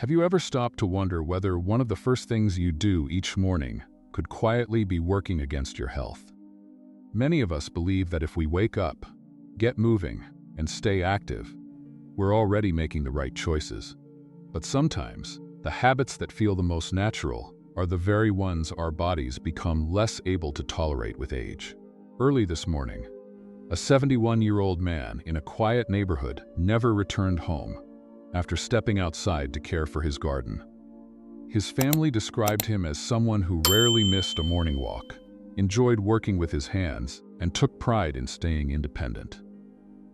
Have you ever stopped to wonder whether one of the first things you do each morning could quietly be working against your health? Many of us believe that if we wake up, get moving, and stay active, we're already making the right choices. But sometimes, the habits that feel the most natural are the very ones our bodies become less able to tolerate with age. Early this morning, a 71-year-old man in a quiet neighborhood never returned home after stepping outside to care for his garden. His family described him as someone who rarely missed a morning walk, enjoyed working with his hands, and took pride in staying independent.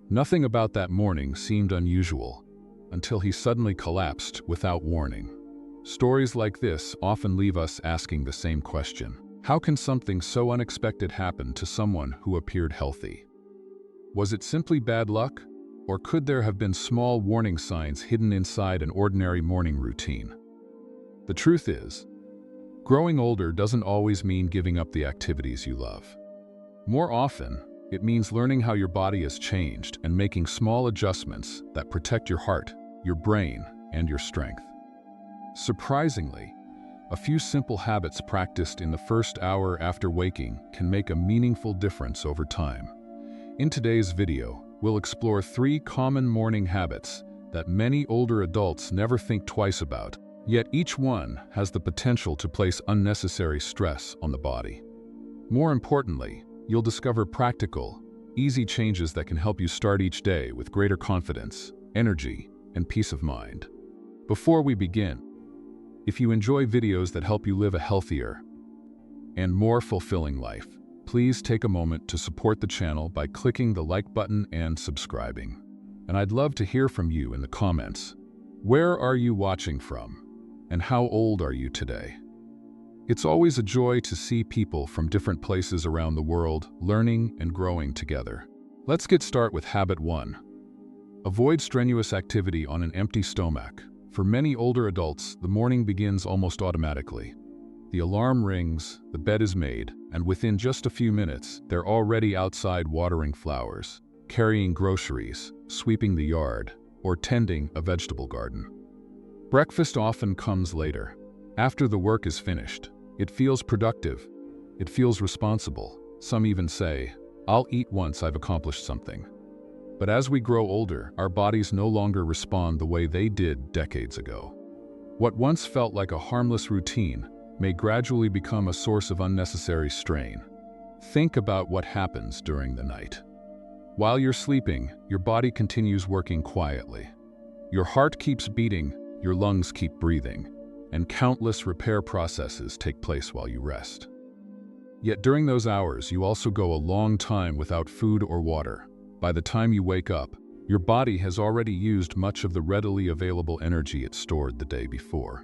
Nothing about that morning seemed unusual until he suddenly collapsed without warning. Stories like this often leave us asking the same question: how can something so unexpected happen to someone who appeared healthy? Was it simply bad luck, or could there have been small warning signs hidden inside an ordinary morning routine? The truth is, growing older doesn't always mean giving up the activities you love. More often, it means learning how your body has changed and making small adjustments that protect your heart, your brain, and your strength. Surprisingly, a few simple habits practiced in the first hour after waking can make a meaningful difference over time. In today's video, we'll explore 3 common morning habits that many older adults never think twice about, yet each one has the potential to place unnecessary stress on the body. More importantly, you'll discover practical, easy changes that can help you start each day with greater confidence, energy, and peace of mind. Before we begin, if you enjoy videos that help you live a healthier and more fulfilling life, please take a moment to support the channel by clicking the like button and subscribing. And I'd love to hear from you in the comments. Where are you watching from? And how old are you today? It's always a joy to see people from different places around the world learning and growing together. Let's get started with habit 1. Avoid strenuous activity on an empty stomach. For many older adults, the morning begins almost automatically. The alarm rings, the bed is made, and within just a few minutes, they're already outside watering flowers, carrying groceries, sweeping the yard, or tending a vegetable garden. Breakfast often comes later. After the work is finished, it feels productive. It feels responsible. Some even say, "I'll eat once I've accomplished something." But as we grow older, our bodies no longer respond the way they did decades ago. What once felt like a harmless routine may gradually become a source of unnecessary strain. Think about what happens during the night. While you're sleeping, your body continues working quietly. Your heart keeps beating, your lungs keep breathing, and countless repair processes take place while you rest. Yet during those hours, you also go a long time without food or water. By the time you wake up, your body has already used much of the readily available energy it stored the day before.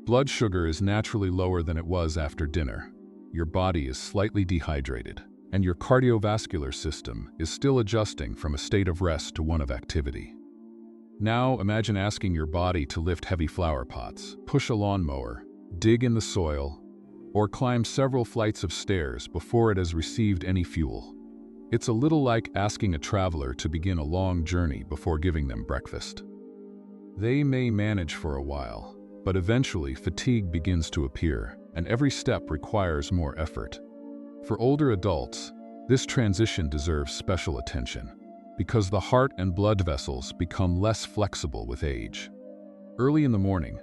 Blood sugar is naturally lower than it was after dinner. Your body is slightly dehydrated, and your cardiovascular system is still adjusting from a state of rest to one of activity. Now imagine asking your body to lift heavy flower pots, push a lawnmower, dig in the soil, or climb several flights of stairs before it has received any fuel. It's a little like asking a traveler to begin a long journey before giving them breakfast. They may manage for a while, but eventually fatigue begins to appear, and every step requires more effort. For older adults, this transition deserves special attention, because the heart and blood vessels become less flexible with age. Early in the morning,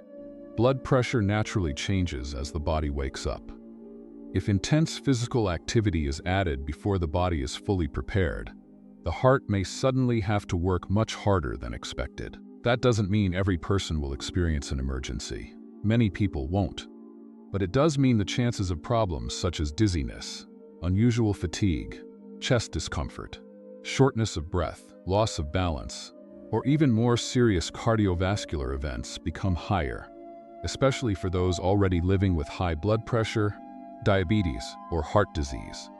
blood pressure naturally changes as the body wakes up. If intense physical activity is added before the body is fully prepared, the heart may suddenly have to work much harder than expected. That doesn't mean every person will experience an emergency. Many people won't. But it does mean the chances of problems such as dizziness, unusual fatigue, chest discomfort, shortness of breath, loss of balance, or even more serious cardiovascular events become higher, especially for those already living with high blood pressure, diabetes, or heart disease.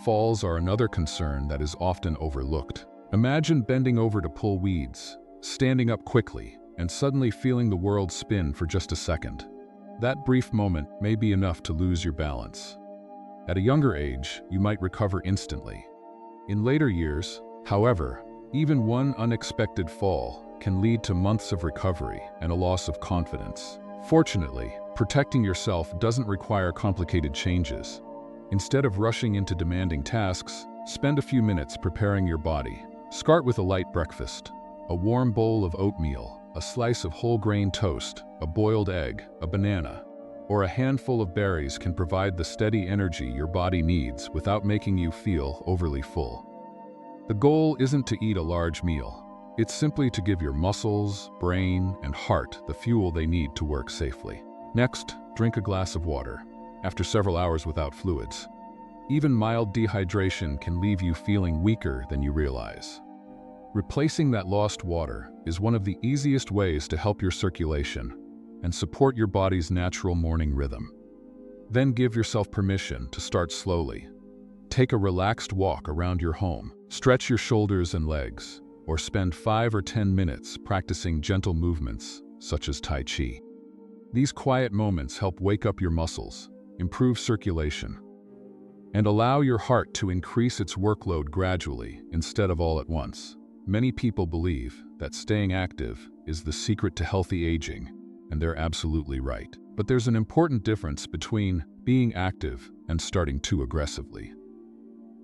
Falls are another concern that is often overlooked. Imagine bending over to pull weeds, standing up quickly, and suddenly feeling the world spin for just a second. That brief moment may be enough to lose your balance. At a younger age, you might recover instantly. In later years, however, even one unexpected fall can lead to months of recovery and a loss of confidence. Fortunately, protecting yourself doesn't require complicated changes. Instead of rushing into demanding tasks, spend a few minutes preparing your body. Start with a light breakfast. A warm bowl of oatmeal, a slice of whole grain toast, a boiled egg, a banana, or a handful of berries can provide the steady energy your body needs without making you feel overly full. The goal isn't to eat a large meal. It's simply to give your muscles, brain, and heart the fuel they need to work safely. Next, drink a glass of water. After several hours without fluids, even mild dehydration can leave you feeling weaker than you realize. Replacing that lost water is one of the easiest ways to help your circulation and support your body's natural morning rhythm. Then give yourself permission to start slowly. Take a relaxed walk around your home, stretch your shoulders and legs, or spend 5 or 10 minutes practicing gentle movements such as Tai Chi. These quiet moments help wake up your muscles, improve circulation, and allow your heart to increase its workload gradually instead of all at once. Many people believe that staying active is the secret to healthy aging, and they're absolutely right. But there's an important difference between being active and starting too aggressively.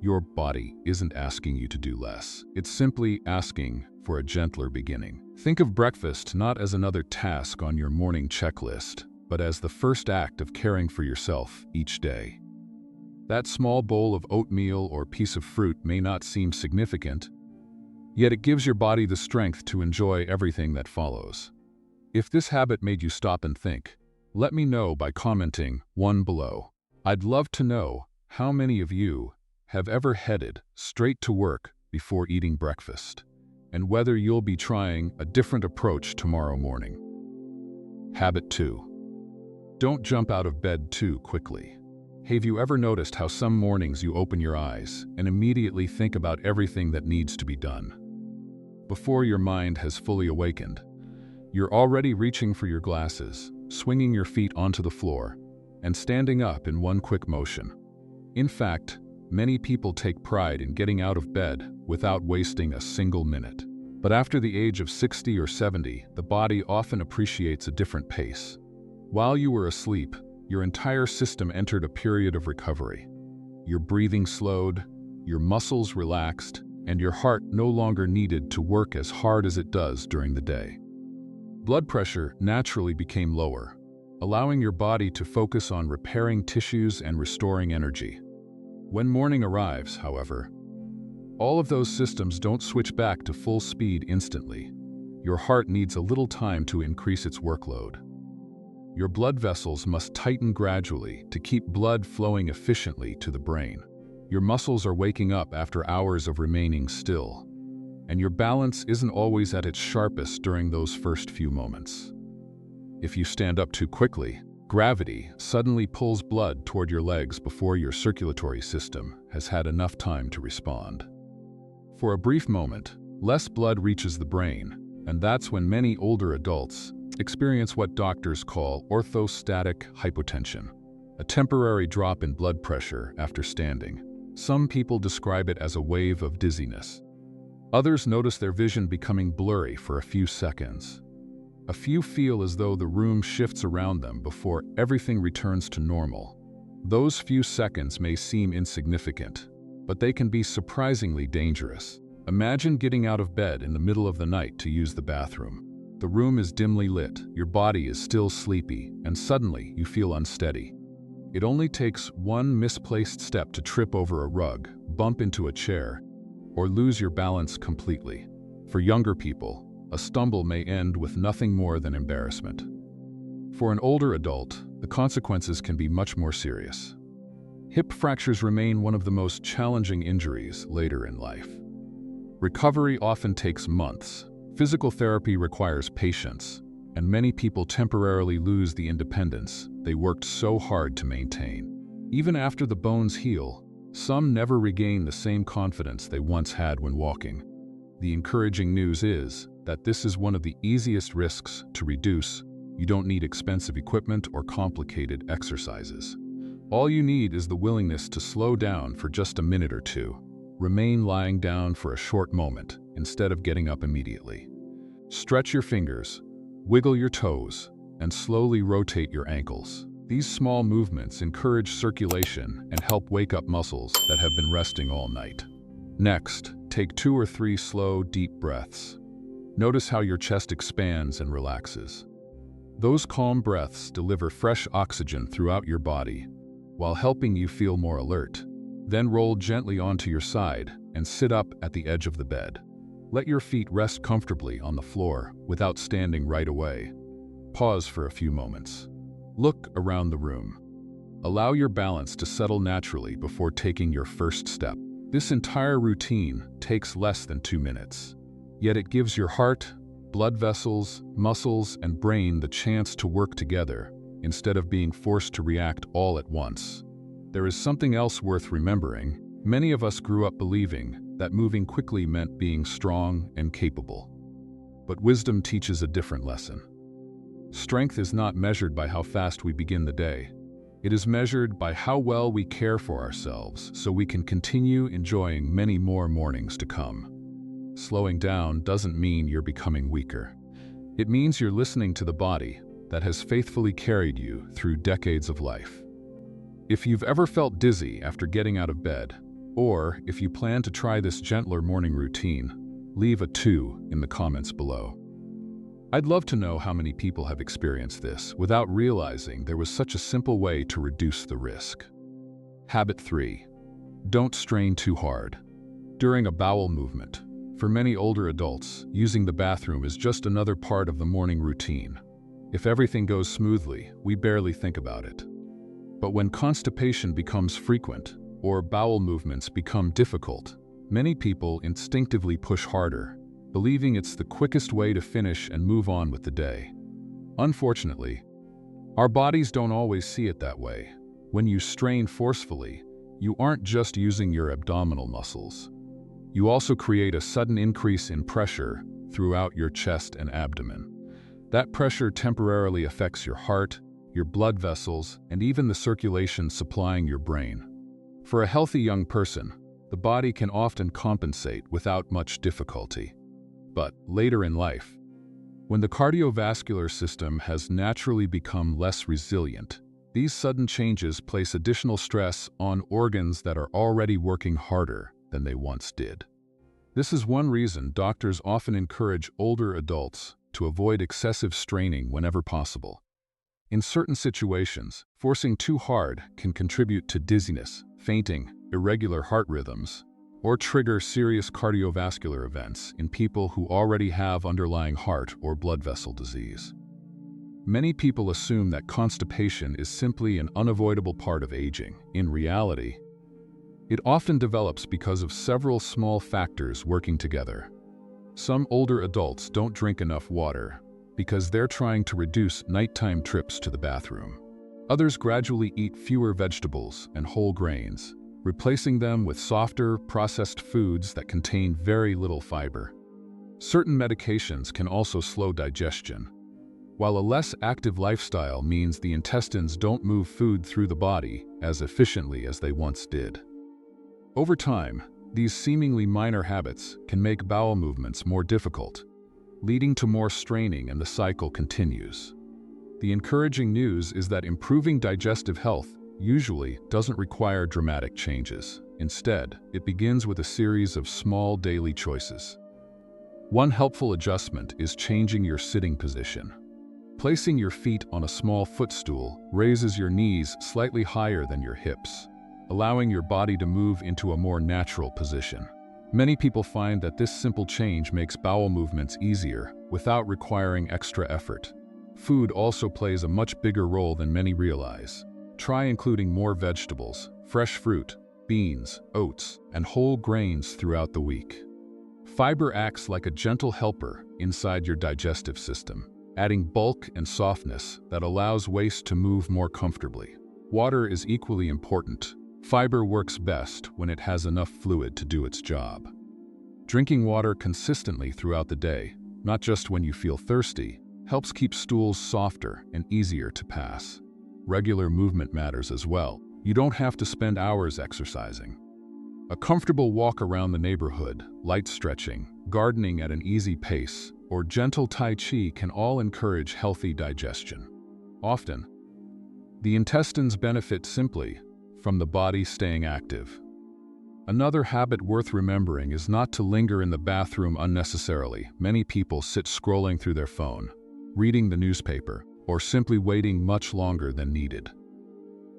Your body isn't asking you to do less. It's simply asking for a gentler beginning. Think of breakfast not as another task on your morning checklist, but as the first act of caring for yourself each day. That small bowl of oatmeal or piece of fruit may not seem significant, yet it gives your body the strength to enjoy everything that follows. If this habit made you stop and think, let me know by commenting 1 below. I'd love to know how many of you have ever headed straight to work before eating breakfast, and whether you'll be trying a different approach tomorrow morning. Habit 2. Don't jump out of bed too quickly. Have you ever noticed how some mornings you open your eyes and immediately think about everything that needs to be done? Before your mind has fully awakened, you're already reaching for your glasses, swinging your feet onto the floor, and standing up in one quick motion. In fact, many people take pride in getting out of bed without wasting a single minute. But after the age of 60 or 70, the body often appreciates a different pace. While you were asleep, your entire system entered a period of recovery. Your breathing slowed, your muscles relaxed, and your heart no longer needed to work as hard as it does during the day. Blood pressure naturally became lower, allowing your body to focus on repairing tissues and restoring energy. When morning arrives, however, all of those systems don't switch back to full speed instantly. Your heart needs a little time to increase its workload. Your blood vessels must tighten gradually to keep blood flowing efficiently to the brain. Your muscles are waking up after hours of remaining still, and your balance isn't always at its sharpest during those first few moments. If you stand up too quickly, gravity suddenly pulls blood toward your legs before your circulatory system has had enough time to respond. For a brief moment, less blood reaches the brain, and that's when many older adults experience what doctors call orthostatic hypotension, a temporary drop in blood pressure after standing. Some people describe it as a wave of dizziness. Others notice their vision becoming blurry for a few seconds. A few feel as though the room shifts around them before everything returns to normal. Those few seconds may seem insignificant, but they can be surprisingly dangerous. Imagine getting out of bed in the middle of the night to use the bathroom. The room is dimly lit, your body is still sleepy, and suddenly you feel unsteady. It only takes one misplaced step to trip over a rug, bump into a chair, or lose your balance completely. For younger people, a stumble may end with nothing more than embarrassment. For an older adult, the consequences can be much more serious. Hip fractures remain one of the most challenging injuries later in life. Recovery often takes months. Physical therapy requires patience, and many people temporarily lose the independence they worked so hard to maintain. Even after the bones heal, some never regain the same confidence they once had when walking. The encouraging news is that this is one of the easiest risks to reduce. You don't need expensive equipment or complicated exercises. All you need is the willingness to slow down for just a minute or two. Remain lying down for a short moment instead of getting up immediately. Stretch your fingers, wiggle your toes, and slowly rotate your ankles. These small movements encourage circulation and help wake up muscles that have been resting all night. Next, take 2 or 3 slow, deep breaths. Notice how your chest expands and relaxes. Those calm breaths deliver fresh oxygen throughout your body, while helping you feel more alert. Then roll gently onto your side and sit up at the edge of the bed. Let your feet rest comfortably on the floor without standing right away. Pause for a few moments. Look around the room. Allow your balance to settle naturally before taking your first step. This entire routine takes less than 2 minutes. Yet it gives your heart, blood vessels, muscles, and brain the chance to work together instead of being forced to react all at once. There is something else worth remembering. Many of us grew up believing that moving quickly meant being strong and capable. But wisdom teaches a different lesson. Strength is not measured by how fast we begin the day. It is measured by how well we care for ourselves so we can continue enjoying many more mornings to come. Slowing down doesn't mean you're becoming weaker. It means you're listening to the body that has faithfully carried you through decades of life. If you've ever felt dizzy after getting out of bed, or if you plan to try this gentler morning routine, leave a 2 in the comments below. I'd love to know how many people have experienced this without realizing there was such a simple way to reduce the risk. Habit 3. Don't strain too hard. During a bowel movement, for many older adults, using the bathroom is just another part of the morning routine. If everything goes smoothly, we barely think about it. But when constipation becomes frequent, or bowel movements become difficult, many people instinctively push harder, believing it's the quickest way to finish and move on with the day. Unfortunately, our bodies don't always see it that way. When you strain forcefully, you aren't just using your abdominal muscles. You also create a sudden increase in pressure throughout your chest and abdomen. That pressure temporarily affects your heart, your blood vessels, and even the circulation supplying your brain. For a healthy young person, the body can often compensate without much difficulty. But later in life, when the cardiovascular system has naturally become less resilient, these sudden changes place additional stress on organs that are already working harder than they once did. This is one reason doctors often encourage older adults to avoid excessive straining whenever possible. In certain situations, forcing too hard can contribute to dizziness, fainting, irregular heart rhythms, or trigger serious cardiovascular events in people who already have underlying heart or blood vessel disease. Many people assume that constipation is simply an unavoidable part of aging. In reality, it often develops because of several small factors working together. Some older adults don't drink enough water because they're trying to reduce nighttime trips to the bathroom. Others gradually eat fewer vegetables and whole grains, replacing them with softer, processed foods that contain very little fiber. Certain medications can also slow digestion, while a less active lifestyle means the intestines don't move food through the body as efficiently as they once did. Over time, these seemingly minor habits can make bowel movements more difficult, leading to more straining, and the cycle continues. The encouraging news is that improving digestive health usually doesn't require dramatic changes. Instead, it begins with a series of small daily choices. One helpful adjustment is changing your sitting position. Placing your feet on a small footstool raises your knees slightly higher than your hips, allowing your body to move into a more natural position. Many people find that this simple change makes bowel movements easier without requiring extra effort. Food also plays a much bigger role than many realize. Try including more vegetables, fresh fruit, beans, oats, and whole grains throughout the week. Fiber acts like a gentle helper inside your digestive system, adding bulk and softness that allows waste to move more comfortably. Water is equally important. Fiber works best when it has enough fluid to do its job. Drinking water consistently throughout the day, not just when you feel thirsty, helps keep stools softer and easier to pass. Regular movement matters as well. You don't have to spend hours exercising. A comfortable walk around the neighborhood, light stretching, gardening at an easy pace, or gentle Tai Chi can all encourage healthy digestion. Often, the intestines benefit simply from the body staying active. Another habit worth remembering is not to linger in the bathroom unnecessarily. Many people sit scrolling through their phone, reading the newspaper, or simply waiting much longer than needed.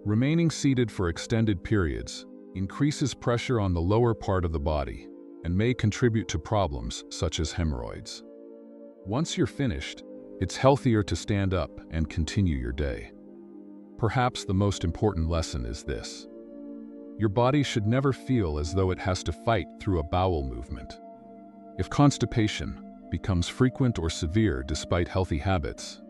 Remaining seated for extended periods increases pressure on the lower part of the body and may contribute to problems such as hemorrhoids. Once you're finished, it's healthier to stand up and continue your day. Perhaps the most important lesson is this: your body should never feel as though it has to fight through a bowel movement. If constipation becomes frequent or severe despite healthy habits,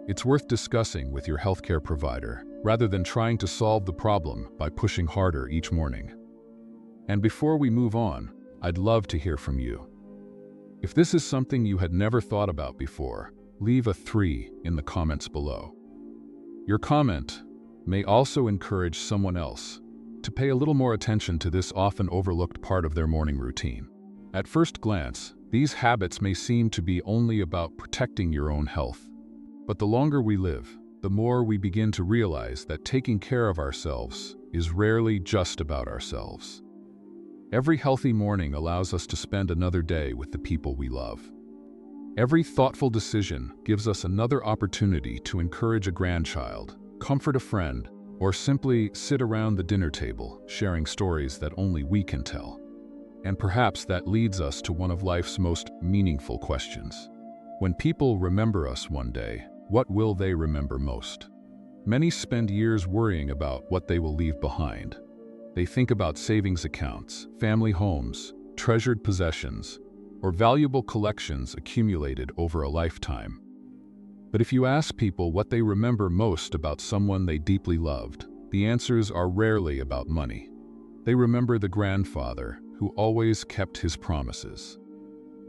it's worth discussing with your healthcare provider rather than trying to solve the problem by pushing harder each morning. And before we move on, I'd love to hear from you. If this is something you had never thought about before, leave a 3 in the comments below. Your comment may also encourage someone else to pay a little more attention to this often overlooked part of their morning routine. At first glance, these habits may seem to be only about protecting your own health. But the longer we live, the more we begin to realize that taking care of ourselves is rarely just about ourselves. Every healthy morning allows us to spend another day with the people we love. Every thoughtful decision gives us another opportunity to encourage a grandchild, comfort a friend, or simply sit around the dinner table, sharing stories that only we can tell. And perhaps that leads us to one of life's most meaningful questions. When people remember us one day, what will they remember most? Many spend years worrying about what they will leave behind. They think about savings accounts, family homes, treasured possessions, or valuable collections accumulated over a lifetime. But if you ask people what they remember most about someone they deeply loved, the answers are rarely about money. They remember the grandfather who always kept his promises.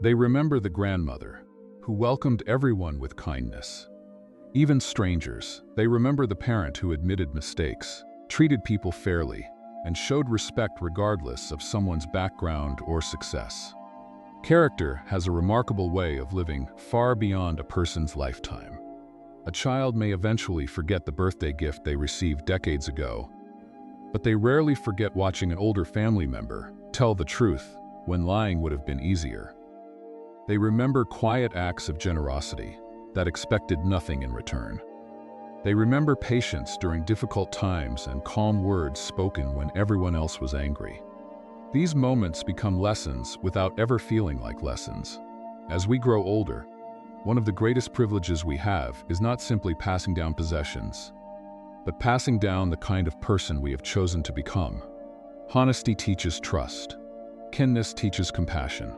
They remember the grandmother who welcomed everyone with kindness. Even strangers, they remember the parent who admitted mistakes, treated people fairly, and showed respect regardless of someone's background or success. Character has a remarkable way of living far beyond a person's lifetime. A child may eventually forget the birthday gift they received decades ago, but they rarely forget watching an older family member tell the truth when lying would have been easier. They remember quiet acts of generosity that expected nothing in return. They remember patience during difficult times and calm words spoken when everyone else was angry. These moments become lessons without ever feeling like lessons. As we grow older, one of the greatest privileges we have is not simply passing down possessions, but passing down the kind of person we have chosen to become. Honesty teaches trust. Kindness teaches compassion.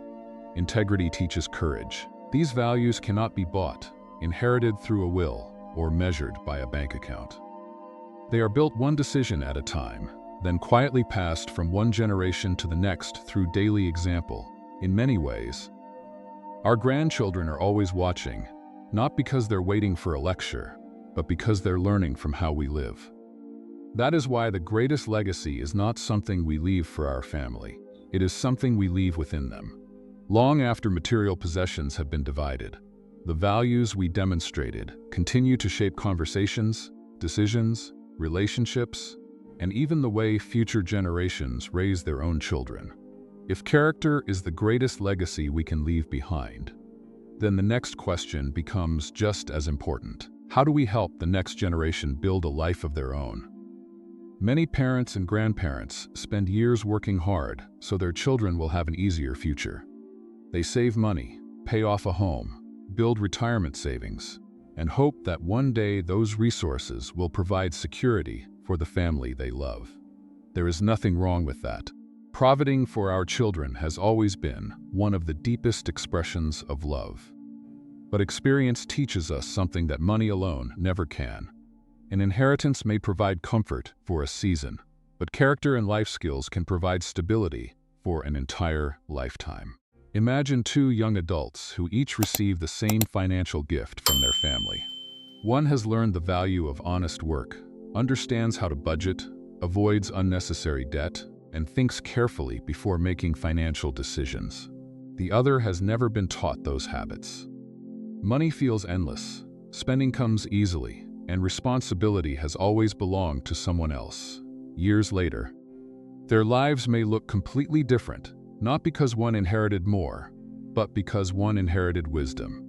Integrity teaches courage. These values cannot be bought, inherited through a will, or measured by a bank account. They are built one decision at a time, then quietly passed from one generation to the next through daily example. In many ways, our grandchildren are always watching, not because they're waiting for a lecture, but because they're learning from how we live. That is why the greatest legacy is not something we leave for our family. It is something we leave within them. Long after material possessions have been divided, the values we demonstrated continue to shape conversations, decisions, relationships, and even the way future generations raise their own children. If character is the greatest legacy we can leave behind, then the next question becomes just as important. How do we help the next generation build a life of their own? Many parents and grandparents spend years working hard so their children will have an easier future. They save money, pay off a home, build retirement savings, and hope that one day those resources will provide security for the family they love. There is nothing wrong with that. Providing for our children has always been one of the deepest expressions of love. But experience teaches us something that money alone never can. An inheritance may provide comfort for a season, but character and life skills can provide stability for an entire lifetime. Imagine two young adults who each receive the same financial gift from their family. One has learned the value of honest work, understands how to budget, avoids unnecessary debt, and thinks carefully before making financial decisions. The other has never been taught those habits. Money feels endless, spending comes easily, and responsibility has always belonged to someone else. Years later, their lives may look completely different, not because one inherited more, but because one inherited wisdom.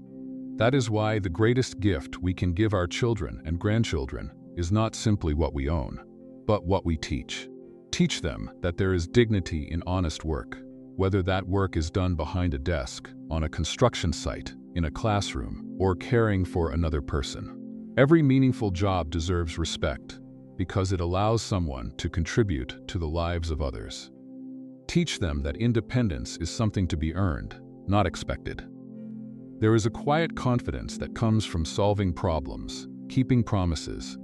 That is why the greatest gift we can give our children and grandchildren is not simply what we own, but what we teach. Teach them that there is dignity in honest work, whether that work is done behind a desk, on a construction site, in a classroom, or caring for another person. Every meaningful job deserves respect because it allows someone to contribute to the lives of others. Teach them that independence is something to be earned, not expected. There is a quiet confidence that comes from solving problems, keeping promises,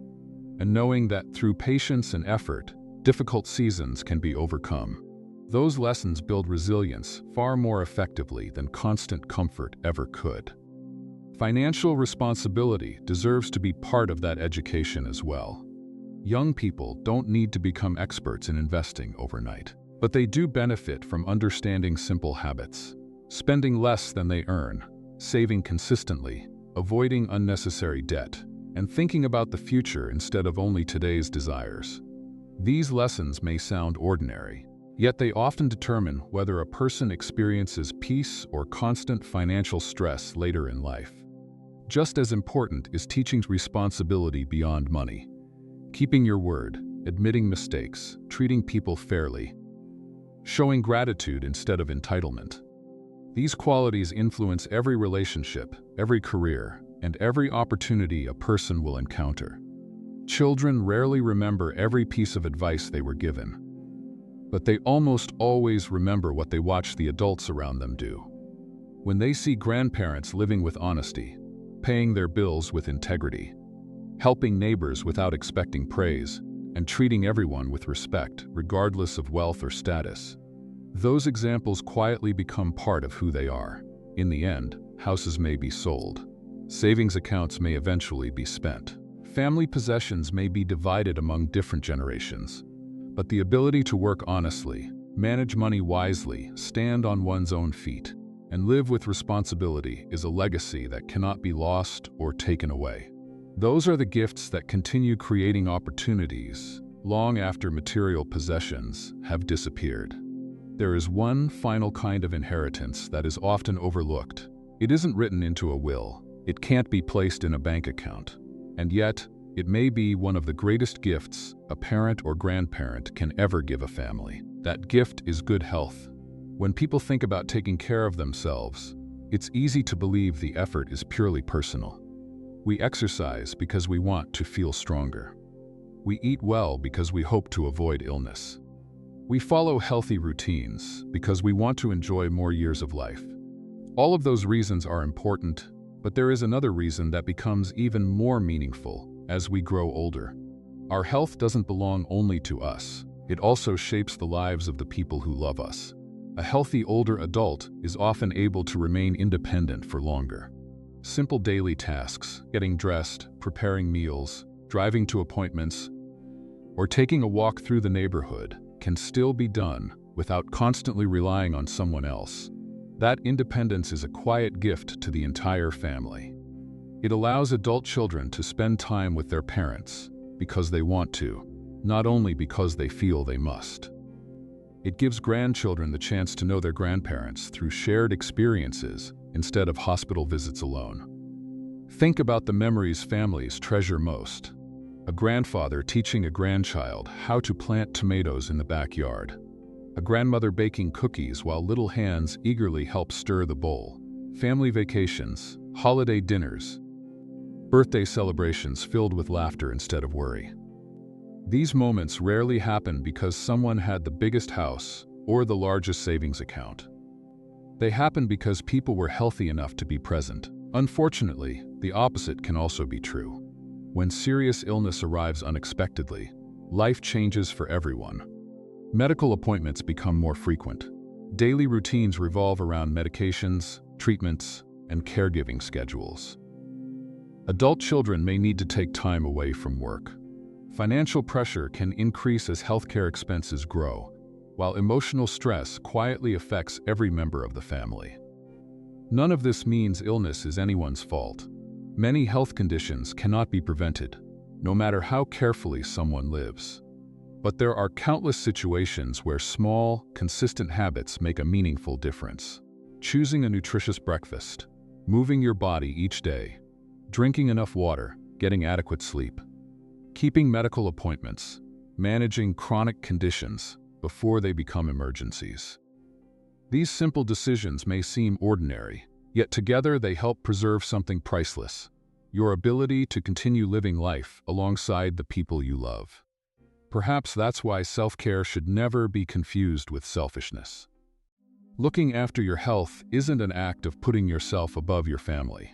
and knowing that through patience and effort, difficult seasons can be overcome. Those lessons build resilience far more effectively than constant comfort ever could. Financial responsibility deserves to be part of that education as well. Young people don't need to become experts in investing overnight, but they do benefit from understanding simple habits, spending less than they earn, saving consistently, avoiding unnecessary debt, and thinking about the future instead of only today's desires. These lessons may sound ordinary, yet they often determine whether a person experiences peace or constant financial stress later in life. Just as important is teaching responsibility beyond money. Keeping your word, admitting mistakes, treating people fairly, showing gratitude instead of entitlement. These qualities influence every relationship, every career, and every opportunity a person will encounter. Children rarely remember every piece of advice they were given, but they almost always remember what they watch the adults around them do. When they see grandparents living with honesty, paying their bills with integrity, helping neighbors without expecting praise, and treating everyone with respect, regardless of wealth or status, those examples quietly become part of who they are. In the end, houses may be sold, savings accounts may eventually be spent, family possessions may be divided among different generations, but the ability to work honestly, manage money wisely, stand on one's own feet, and live with responsibility is a legacy that cannot be lost or taken away. Those are the gifts that continue creating opportunities long after material possessions have disappeared. There is one final kind of inheritance that is often overlooked. It isn't written into a will. It can't be placed in a bank account. And yet, it may be one of the greatest gifts a parent or grandparent can ever give a family. That gift is good health. When people think about taking care of themselves, it's easy to believe the effort is purely personal. We exercise because we want to feel stronger. We eat well because we hope to avoid illness. We follow healthy routines because we want to enjoy more years of life. All of those reasons are important, but there is another reason that becomes even more meaningful as we grow older. Our health doesn't belong only to us. It also shapes the lives of the people who love us. A healthy older adult is often able to remain independent for longer. Simple daily tasks, getting dressed, preparing meals, driving to appointments, or taking a walk through the neighborhood can still be done without constantly relying on someone else. That independence is a quiet gift to the entire family. It allows adult children to spend time with their parents because they want to, not only because they feel they must. It gives grandchildren the chance to know their grandparents through shared experiences instead of hospital visits alone. Think about the memories families treasure most. A grandfather teaching a grandchild how to plant tomatoes in the backyard. A grandmother baking cookies while little hands eagerly help stir the bowl. Family vacations, holiday dinners, birthday celebrations filled with laughter instead of worry. These moments rarely happen because someone had the biggest house or the largest savings account. They happen because people were healthy enough to be present. Unfortunately, the opposite can also be true. When serious illness arrives unexpectedly, life changes for everyone. Medical appointments become more frequent. Daily routines revolve around medications, treatments, and caregiving schedules. Adult children may need to take time away from work. Financial pressure can increase as healthcare expenses grow, while emotional stress quietly affects every member of the family. None of this means illness is anyone's fault. Many health conditions cannot be prevented, no matter how carefully someone lives. But there are countless situations where small, consistent habits make a meaningful difference. Choosing a nutritious breakfast, moving your body each day, drinking enough water, getting adequate sleep, keeping medical appointments, managing chronic conditions before they become emergencies. These simple decisions may seem ordinary, yet together they help preserve something priceless: your ability to continue living life alongside the people you love. Perhaps that's why self-care should never be confused with selfishness. Looking after your health isn't an act of putting yourself above your family.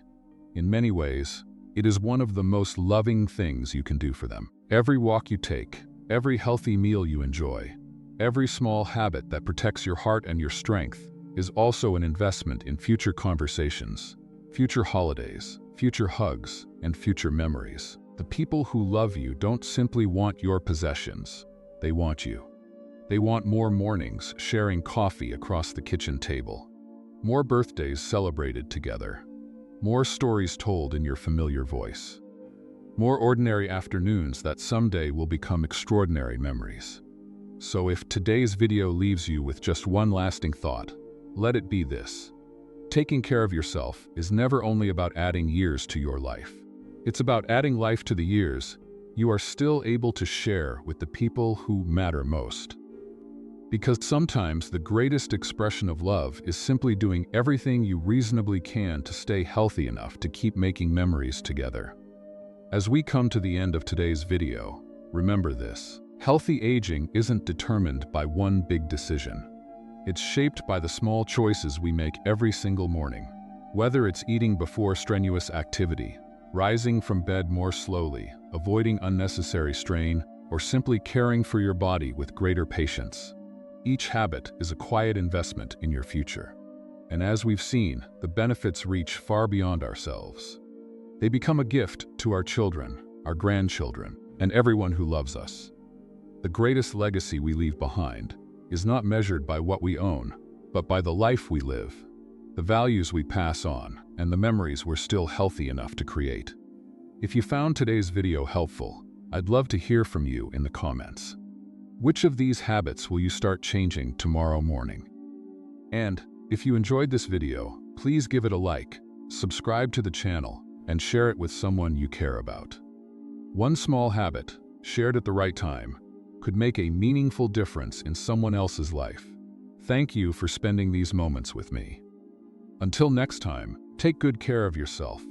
In many ways, it is one of the most loving things you can do for them. Every walk you take, every healthy meal you enjoy, every small habit that protects your heart and your strength is also an investment in future conversations, future holidays, future hugs, and future memories. The people who love you don't simply want your possessions, they want you. They want more mornings sharing coffee across the kitchen table, more birthdays celebrated together, more stories told in your familiar voice, more ordinary afternoons that someday will become extraordinary memories. So if today's video leaves you with just one lasting thought, let it be this: taking care of yourself is never only about adding years to your life. It's about adding life to the years you are still able to share with the people who matter most. Because sometimes the greatest expression of love is simply doing everything you reasonably can to stay healthy enough to keep making memories together. As we come to the end of today's video, remember this: healthy aging isn't determined by one big decision. It's shaped by the small choices we make every single morning. Whether it's eating before strenuous activity, rising from bed more slowly, avoiding unnecessary strain, or simply caring for your body with greater patience, each habit is a quiet investment in your future. And as we've seen, the benefits reach far beyond ourselves. They become a gift to our children, our grandchildren, and everyone who loves us. The greatest legacy we leave behind is not measured by what we own, but by the life we live, the values we pass on, and the memories we're still healthy enough to create. If you found today's video helpful, I'd love to hear from you in the comments. Which of these habits will you start changing tomorrow morning? And if you enjoyed this video, please give it a like, subscribe to the channel, and share it with someone you care about. One small habit, shared at the right time, could make a meaningful difference in someone else's life. Thank you for spending these moments with me. Until next time, take good care of yourself,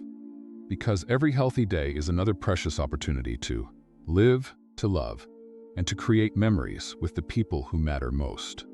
because every healthy day is another precious opportunity to live, to love, and to create memories with the people who matter most.